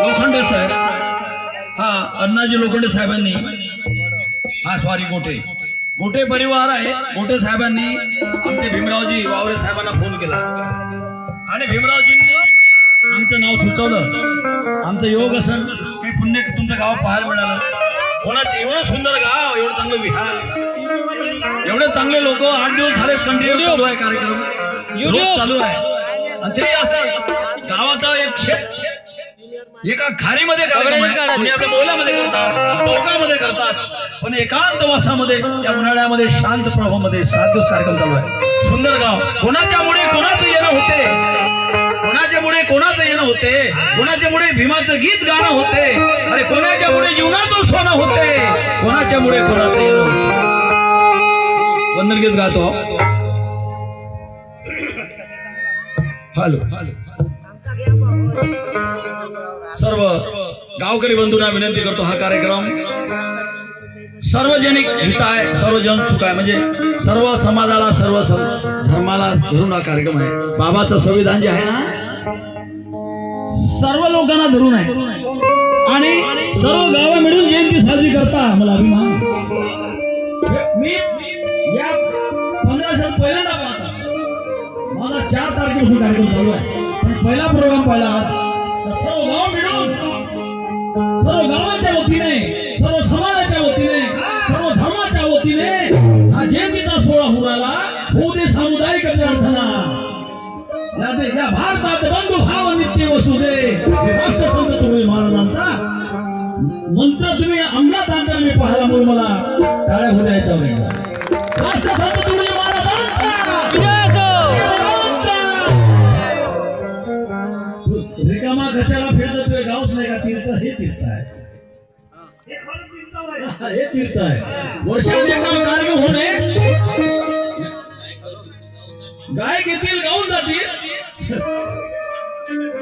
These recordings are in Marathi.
लोखंडे साहेब, हा अण्णाजी लोखंडे साहेबांनी, हा सॉरी गोटे परिवार आहे. गोटे साहेबांनी आमचे भीमरावजी वावरे साहेबांना फोन केला आणि भीमरावजींनी आमचं नाव सुचवलं. आमचं योग असन काही पुण्य तुमचं गाव पाहायला मिळालं. कोणाचं एवढं सुंदर गाव, एवढं चांगलं विहार, एवढे चांगले लोक. 8 दिवस झाले कंटिन्यू चालू आहे कार्यक्रम, रोज चालू आहे. आणि तरी असं गावाचा एक शेत एका खारीमध्ये आपल्या बोलामध्ये करतात, चौकामध्ये करतात, पण एकांतवासामध्ये या उन्हाळ्यामध्ये शांत प्रभावामध्ये 7 दिवस कार्यक्रम चालू आहे. सुंदर गाव. कोणाच्यामुळे कोणाचं येणं होते, कोणाच्यामुळे कोणाचं येणं होते, कोणाच्यामुळे भीमाचं गीत गाणं होते, अरे कोणाच्यामुळे जीवनाचं सोनं होते, कोणाच्यामुळे कोणाचं येणं होते. वंदन गीत गातो. हॅलो. सर्व गावकरी बंधूंना विनंती करतो, हा कार्यक्रम सार्वजनिक हित आहे, सर्वजन सुख आहे, म्हणजे सर्व समाजाला, सर्व धर्माला धरून हा कार्यक्रम आहे. बाबाचं संविधान जे आहे ना, सर्व लोकांना धरून आहे आणि सर्व गाव मिळून जयंती साजरी करता. मला अभिमान. मी या 15 दिवसात पहिल्यांदा पाहता. मला 4 तारखेपासून कार्यक्रम चालू आहे, पण पहिला प्रोग्राम पाहिला. सर्व गाव मिळून, सर्व गावाच्या वतीने, सर्व समाजाच्या वतीने, सर्व धर्माच्या वतीने हा जयंतीचा सोहळा होणारा होऊ दे सामुदायिक प्रार्थना. या भारतात बंधू भाव नित्य वसुदे हे राष्ट्रसंत तुकडोजी महाराजांचा मंत्र तुम्ही अंमलात आणताना मी पाहायला, म्हणून मला टाळ्या होऊ द्यायच्या नाही. राष्ट्रसंत तुकडोजी महाराजांचा रिकामा कशाला फिरतोय. गावच नाही का तीर्थ? हे तीर्थ आहे, हे तीर्थ आहे. वर्षात एकदा कार्य होणे, गाय घेतील गाऊन जातील,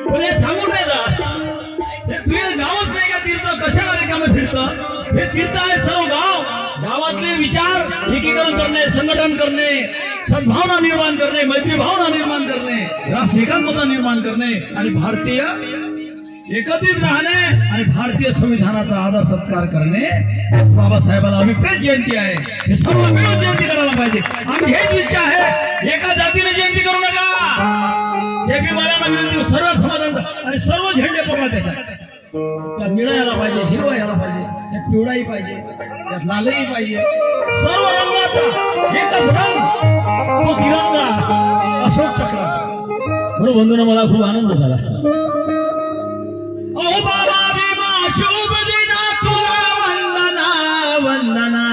पण हे सांगून नाही जात. हे तुझे गावच नाही का तीर्थ? कशाला रिकामे फिरतं? हे तीर्थ आहे सर्व गाव. गावातले विचार एकीकरण करणे, संघटन करणे, सद्भावना निर्माण करणे, मैत्री भावना निर्माण करणे, राष्ट्र एकात्मता निर्माण करणे आणि भारतीय एकत्रित राहणे आणि भारतीय संविधानाचा आदर सत्कार करणे. बाबासाहेबांना अभिप्रेत जयंती आहे. हे सर्व मिळून जयंती करायला पाहिजे. आमची हेच इच्छा आहे. एका जातीने जयंती करू नका. जे बी मला विनंती, सर्व समाजाचा आणि सर्व झेंडे पकडा. त्यात निळा यायला पाहिजे, हिरवा यायला पाहिजे, त्यात पिवळाही पाहिजे, त्यात लालही पाहिजे. सर्व रंगाचा एकच रंग, तो तिरंगा, अशोक चक्राचा. म्हणून बंधूंनो, मला खूप आनंद झाला. ओ बाबा भीमा, शुभ दिना तुला वंदना वंदना.